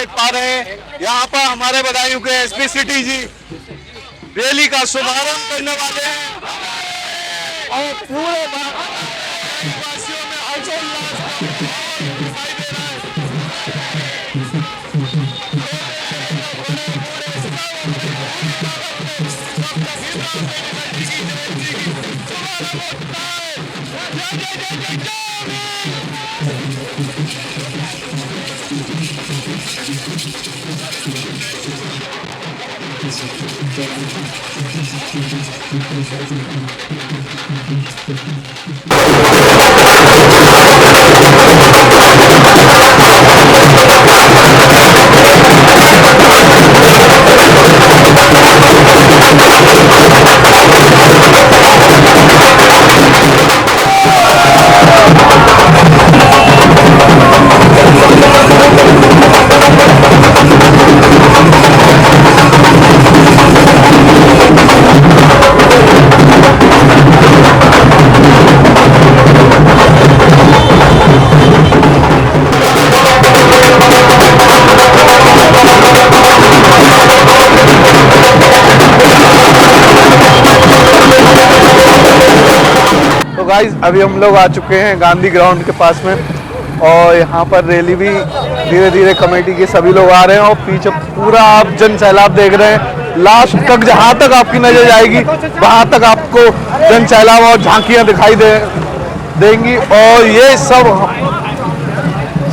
देख पा रहे हैं यहाँ पर हमारे बदायूं के एसपी सिटी जी रैली का शुभारंभ करने वाले हैं और पूरे वासियों में हर्षोल्लास दिखाई दे रहा गाइस, अभी हम लोग आ चुके हैं गांधी ग्राउंड के पास में और यहाँ पर रैली भी धीरे धीरे कमेटी के सभी लोग आ रहे हैं और पीछे पूरा आप जन सैलाब देख रहे हैं। लास्ट तक जहाँ तक आपकी नजर जाएगी वहाँ तक आपको जन सैलाब और झांकियाँ दिखाई देंगी और ये सब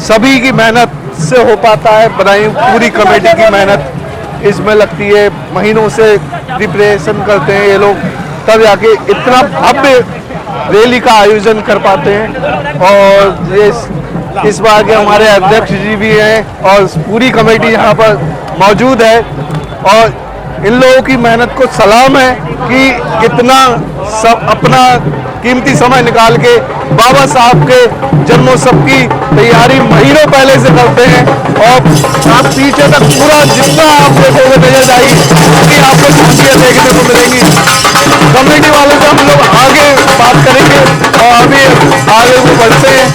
सभी की मेहनत से हो पाता है। बदायूं पूरी कमेटी की मेहनत इसमें लगती है, महीनों से प्रिपरेशन करते हैं ये लोग, तब जाके इतना भव्य रैली का आयोजन कर पाते हैं। और ये इस बार के हमारे अध्यक्ष जी भी हैं और पूरी कमेटी यहाँ पर मौजूद है और इन लोगों की मेहनत को सलाम है कि इतना सब अपना कीमती समय निकाल के बाबा साहब के जन्मोत्सव की तैयारी महीनों पहले से करते हैं। और आप पीछे तक पूरा जितना आप देखोगे नजर जाएगी कि आपको झांकियाँ देखने को मिलेंगी। कमेटी वालों से हम लोग आगे बात करेंगे और अभी आगे भी बढ़ते हैं।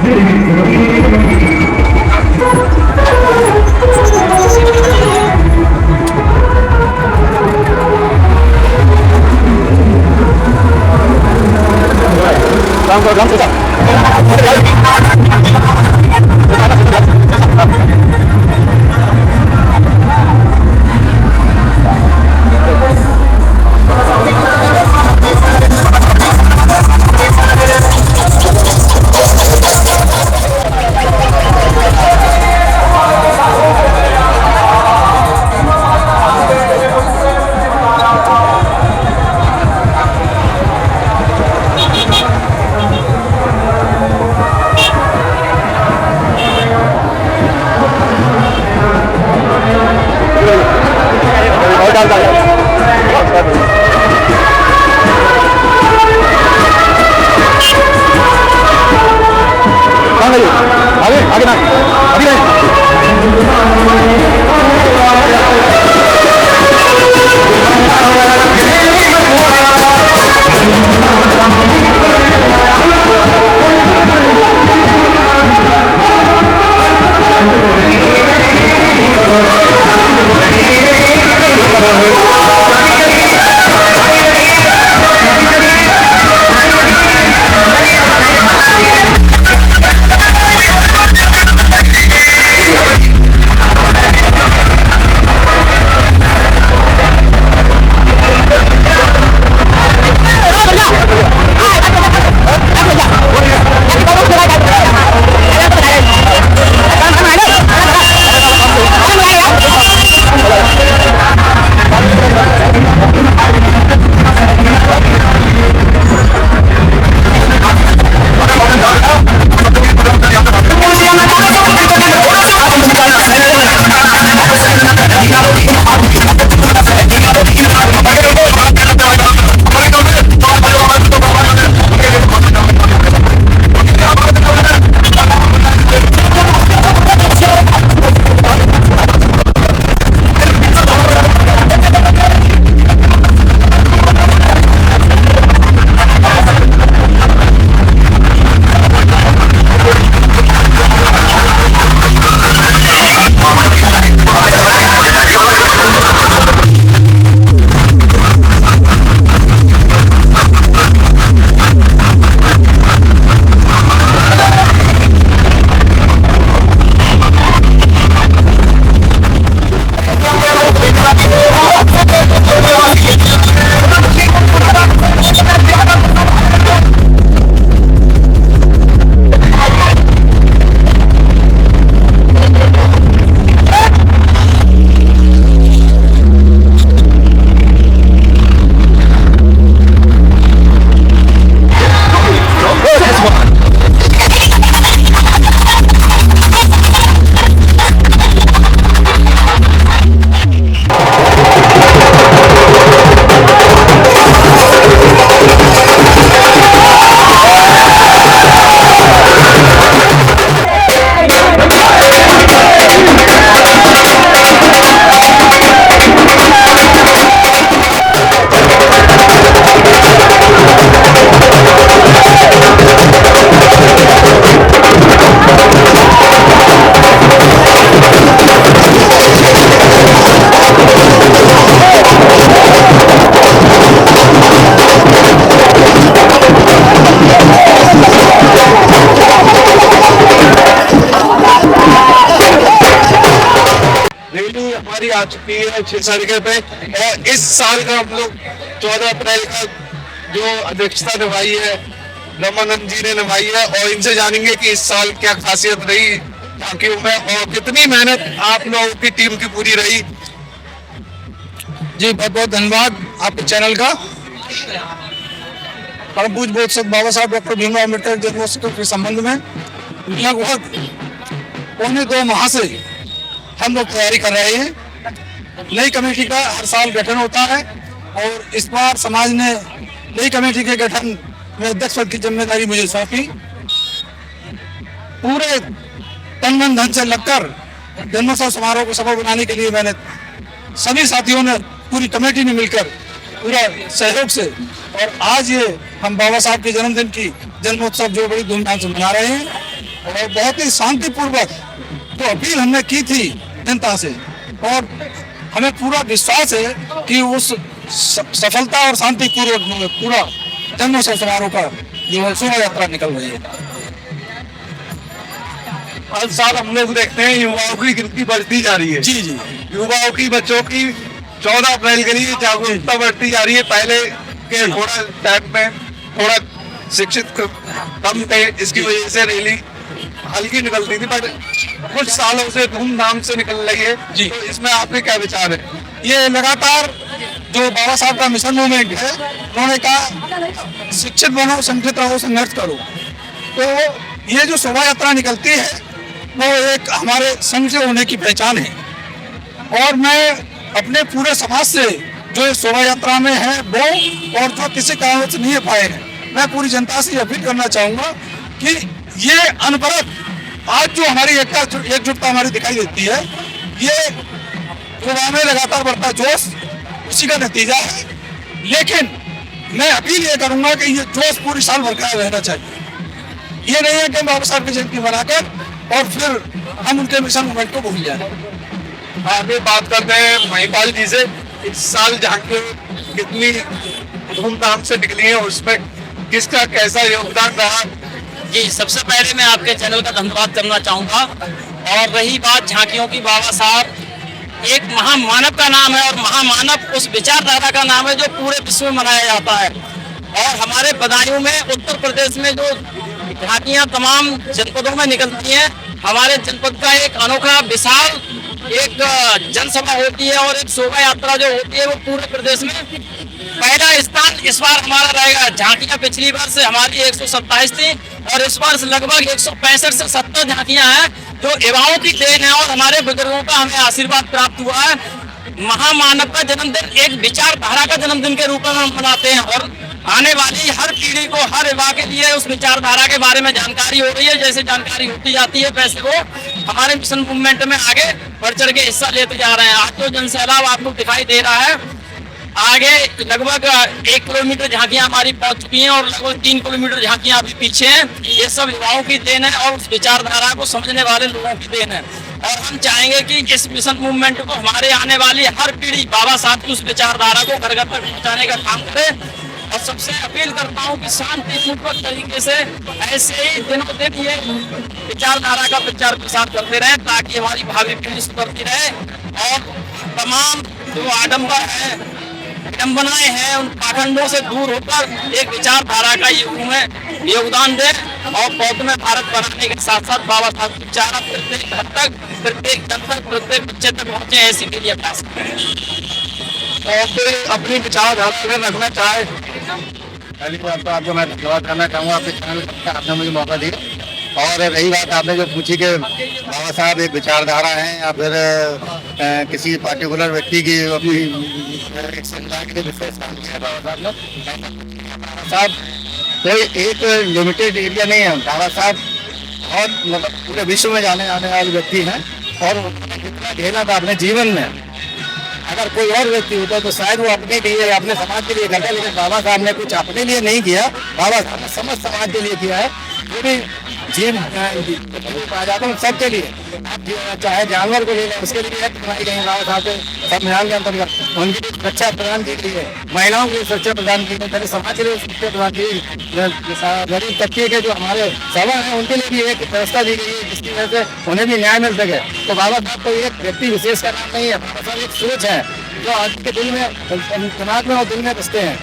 काम करो, काम से आगे आगे ना अभी नहीं हमारी आ चुकी है 6 तारीख पे और इस साल का हम लोग 14 अप्रैल का जो अध्यक्षता निभाई है रमानंद जी ने निभाई है और इनसे जानेंगे कि इस साल क्या खासियत रही झांकियों में और कितनी मेहनत आप लोगों की टीम की पूरी रही। जी बहुत बहुत धन्यवाद आपके चैनल का। परम पूज्य बोध सत बाबा साहब डॉक्टर भीमराव अम्बेडकर जन्मोत्सव के संबंध में लगभग 1.25 माह से हम लोग तैयारी कर रहे हैं। नई कमेटी का हर साल गठन होता है और इस बार समाज ने नई कमेटी के गठन में अध्यक्ष पद की जिम्मेदारी मुझे सौंपी। पूरे तन मन धन से लगकर जन्मोत्सव समारोह को सफल बनाने के लिए मैंने सभी साथियों ने पूरी कमेटी ने मिलकर पूरा सहयोग से और आज ये हम बाबा साहब के जन्मदिन की जन्मोत्सव जो बड़ी धूमधाम से मना रहे हैं और बहुत ही शांतिपूर्वक जो अपील हमने की थी जनता से, और हमें पूरा विश्वास है कि उस सफलता और शांतिपूर्वक पूरा जन्मोत्सव समारोह का जो है शोभा यात्रा निकल रही है। हर साल हम लोग देखते हैं युवाओं की गिनती बढ़ती जा रही है। जी जी, युवाओं की, बच्चों की 14 अप्रैल के लिए जागरूकता बढ़ती जा रही है। पहले के थोड़ा टाइम में थोड़ा शिक्षित कम थे, इसकी वजह से रैली हल्की निकलती थी, बट कुछ सालों से धूमधाम से निकल रही है जी। तो इसमें आपके क्या विचार है? ये लगातार जो बाबा साहब का मिशन मूवमेंट है, उन्होंने कहा शिक्षित बनो, संगठित रहो, संघर्ष करो। तो ये जो शोभा यात्रा निकलती है वो एक हमारे संघ से होने की पहचान है। और मैं अपने पूरे समाज से जो इस शोभा यात्रा में है वो, और जो किसी कारण से नहीं पाए हैं, मैं पूरी जनता से अपील करना चाहूंगा कि ये अनवरत आज जो हमारी एकजुटता हमारी दिखाई देती है, ये युवाओं में लगातार बढ़ता जोश उसी का नतीजा है। लेकिन मैं अपील ये करूंगा कि ये जोश पूरी साल बरकरार रहना चाहिए। ये नहीं है कि बाबा साहब की जयंती बनाकर और फिर हम उनके मिशन मूवमेंट को भूल जाए। आगे बात करते हैं महिपाल जी से। इस साल झांकी कितनी धूमधाम से निकली है, उसमें किसका कैसा योगदान रहा? जी, सबसे पहले मैं आपके चैनल का धन्यवाद करना चाहूँगा। और रही बात झांकियों की, बाबा साहब एक महामानव का नाम है, और महामानव उस विचारधारा का नाम है जो पूरे विश्व में मनाया जाता है। और हमारे बदायूं में, उत्तर प्रदेश में जो झांकियाँ तमाम जनपदों में निकलती हैं, हमारे जनपद का एक अनोखा विशाल एक जनसभा होती है और एक शोभा यात्रा जो होती है वो पूरे प्रदेश में पहला स्थान इस बार हमारा रहेगा। झांकियां पिछली बार से हमारी 127 थी और इस बार से लगभग 165 से 70 झांकियां हैं, जो युवाओं की देन है और हमारे बुजुर्गों का हमें आशीर्वाद प्राप्त हुआ है। महामानव का जन्मदिन एक विचारधारा का जन्मदिन के रूप में हम मनाते हैं, और आने वाली हर पीढ़ी को, हर युवा के लिए उस विचारधारा के बारे में जानकारी हो रही है। जैसे जानकारी होती जाती है वैसे वो हमारे मिशन मूवमेंट में आगे बढ़ चढ़ के हिस्सा लेते जा रहे हैं। आज तो जनसैलाब आपको दिखाई दे रहा है, आगे लगभग 1 किलोमीटर झांकियां हमारी पहुंच चुकी हैं और लगभग 3 किलोमीटर झांकियां अभी पीछे हैं। ये सब युवाओं की देन है और उस विचारधारा को समझने वाले लोगों की देन है। और हम चाहेंगे कि इस मिशन मूवमेंट को हमारे आने वाली हर पीढ़ी बाबा साहब की उस विचारधारा को घर घर तक पहुँचाने का काम करे। और सबसे अपील करता हूँ कि शांतिपूर्वक तरीके से ऐसे ही दिनों दिन ये विचारधारा का प्रचार प्रसार करते रहे, ताकि हमारी भावी पीढ़ी सुधरती रहे और तमाम जो आडम्बर है, विडम्बनाएं हैं, उन पाखंडों से दूर होकर एक विचारधारा का युग में योगदान दे और बौद्ध में भारत बनाने के साथ साथ बाबा साहब की विचार प्रत्येक घर तक, प्रत्येक जन तक, प्रत्येक बच्चे तक पहुँचे, ऐसी के लिए प्रयास करें। और कोई अपनी विचारधारा अगर रखना चाहे? पहली बात तो आपको मैं धन्यवाद करना चाहूँगा, आपके चैनल का आपने मुझे मौका दिया। और रही बात आपने जो पूछी कि बाबा साहब एक विचारधारा है या फिर किसी पार्टिकुलर व्यक्ति की अपनी एक समुदाय के लिए विशेष काम किया बाबा साहब ने। बाबा साहब कोई एक लिमिटेड एरिया नहीं है, बाबा साहब बहुत मतलब पूरे विश्व में जाने आने वाले व्यक्ति हैं। और जितना झेला था अपने जीवन में, अगर कोई और व्यक्ति होता तो शायद वो अपने लिए, अपने समाज के लिए करता, लेकिन बाबा साहब ने कुछ अपने लिए नहीं किया, बाबा साहब ने समस्त समाज के लिए किया है। जो भी जीव पाया जाता है सबके लिए, आप चाहे जानवर को ले लें उसके लिए बनाई गई बाबा साहब के संविधान के अंतर्गत उनके लिए सुरक्षा प्रदान की गई है, महिलाओं के लिए सुरक्षा प्रदान की गई, समाज के लिए सुरक्षा प्रदान की गई, गरीब तबके के जो हमारे सभा है उनके लिए भी एक व्यवस्था दी गई है जिसकी वजह से उन्हें भी न्याय मिल सके। तो बाबा साहब कोई एक व्यक्ति विशेष का नाम नहीं है, बाबा साहब एक सोच है जो आज के दिल में, दिमाग में और दिल में बसते हैं।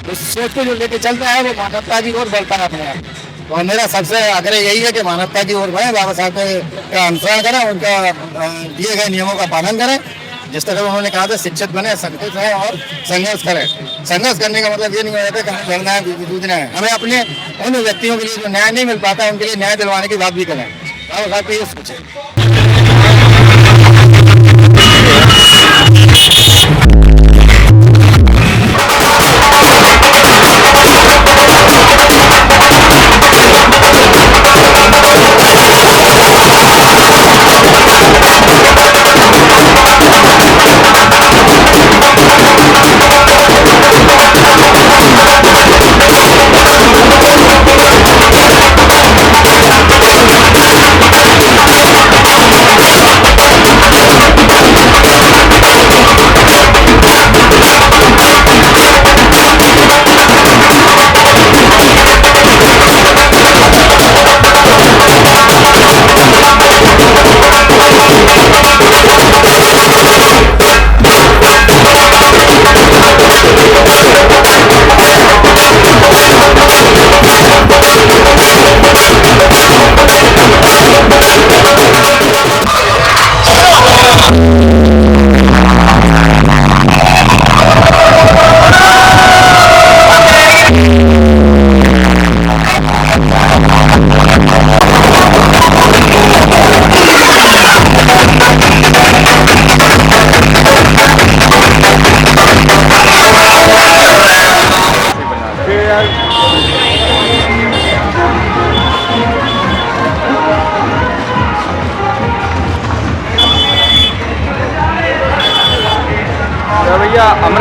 उस सोच को जो लेके चलता है वो मानवता की ओर बढ़ता है अपने आप। और मेरा सबसे आग्रह यही है कि मानवता की ओर बढ़े, बाबा साहब का अनुसरण करें, उनका दिए गए नियमों का पालन करें। जिस तरह उन्होंने कहा था शिक्षित बने, संगठित रहें और संघर्ष करें। संघर्ष करने का मतलब ये नहीं होता कि हमें लड़ना है, जूझना है। हमें अपने उन व्यक्तियों के लिए जो न्याय नहीं मिल पाता है उनके लिए न्याय दिलवाने की बात भी करें। बाबा साहब ये सोचें।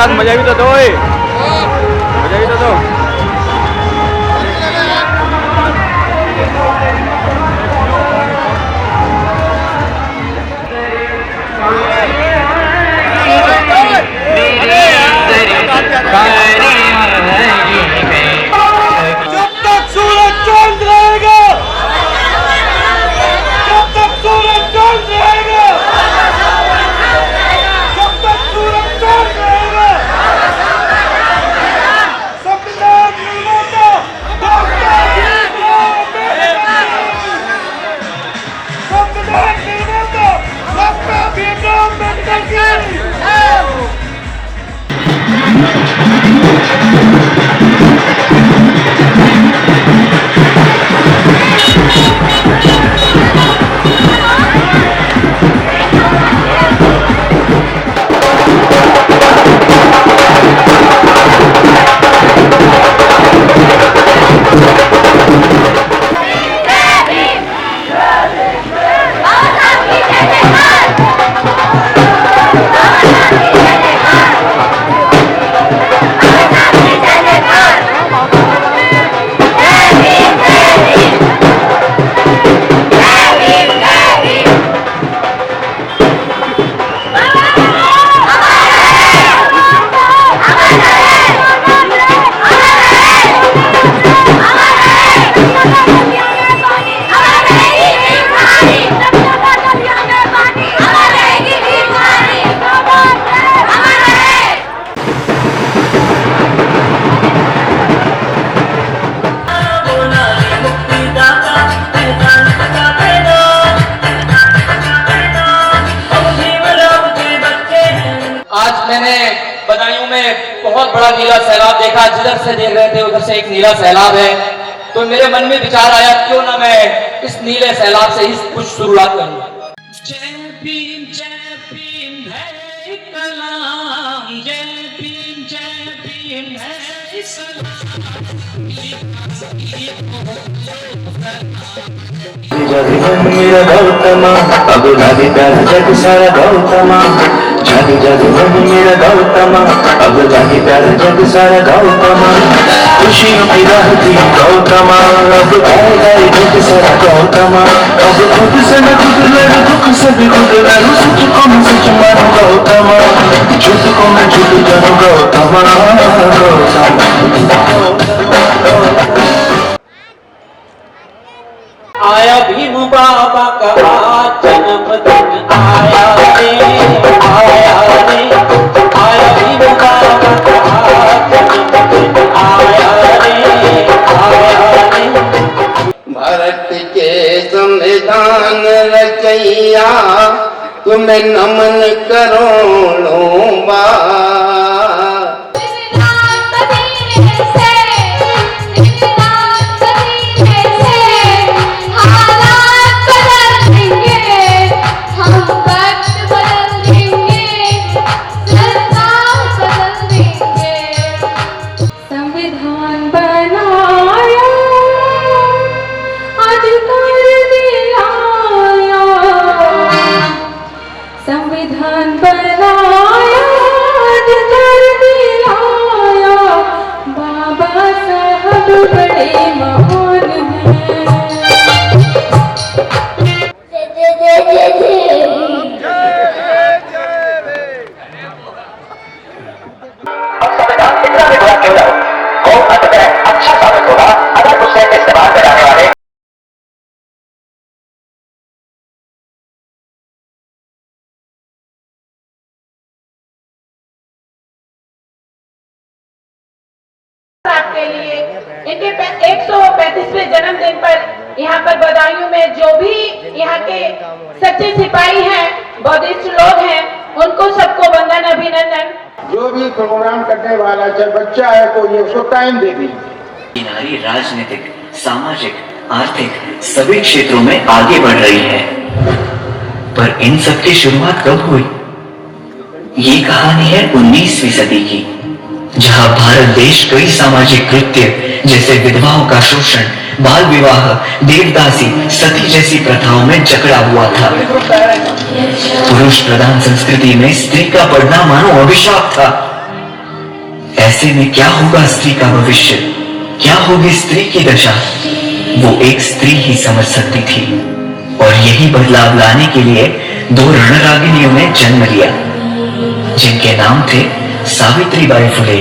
साथ मजा भी तो दो, मजा भी तो दो। जब तक सूरज चांद रहेगा, जब तक सूरज चांद रहेगा, जब तक सूरज चांद रहेगा, संविधान निर्माता डॉक्टर भीमराव अम्बेडकर की बदायूं में बहुत बड़ा नीला सैलाब देखा। जिधर से देख रहे थे उधर से एक नीला सैलाब है, तो मेरे मन में विचार आया क्यों ना मैं इस नीले सैलाब से ही कुछ शुरुआत करूं। जय भीम है कलाम, जय भीम है सलाम। मेरा गौतमा अब लागे प्यार जग सारा गौतमा, जादू जादू बन मेरा गौतमा अब लागे प्यार जग सारा गौतमा, खुशियों की राह थी गौतमा अब आएगा जग सारा गौतमा, अब खुद से न खुद लड़ू दुख से भी खुद लड़ू, सच को मैं सच मानू गौतमा, झूठ को मैं झूठ जानू गौतमा आया भीम बाबा का आज जन्मदिन, आया रे आया रे, आया भीम बाबा का आज जन्मदिन, आया रे आया रे। भारत के संविधान रचैया तुम्हें नमन करोड़ों बार। संविधान बनाया, अधिकार दिलाया, बाबा साहब बड़े महान हैं। संविधान कितना भी बुरा क्यों ना हो, अंततः अच्छा साबित होगा अगर उसे इस्तेमाल में लाने वाले के लिए इनके 135वें जन्मदिन पर यहाँ पर बदायूं में जो भी यहाँ के सच्चे सिपाही हैं, बौद्धिस्ट लोग हैं, उनको सबको वंदन अभिनंदन। जो भी प्रोग्राम करने वाला चाहे बच्चा है तो ये उसको टाइम दे दी। नारी राजनीतिक, सामाजिक, आर्थिक सभी क्षेत्रों में आगे बढ़ रही है, पर इन सब की शुरुआत कब हुई? ये कहानी है 19वीं सदी की, जहां भारत देश कई सामाजिक कृत्य जैसे विधवाओं का शोषण, बाल विवाह, देवदासी, सती जैसी प्रथाओं में जकड़ा हुआ था। पुरुष प्रधान संस्कृति में स्त्री का पढ़ना मानो अभिशाप था। ऐसे में क्या होगा स्त्री का भविष्य, क्या होगी स्त्री की दशा, वो एक स्त्री ही समझ सकती थी। और यही बदलाव लाने के लिए दो रणरागिनियों ने जन्म लिया, जिनके नाम थे सावित्रीबाई फुले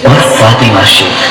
और फातिमा शेख।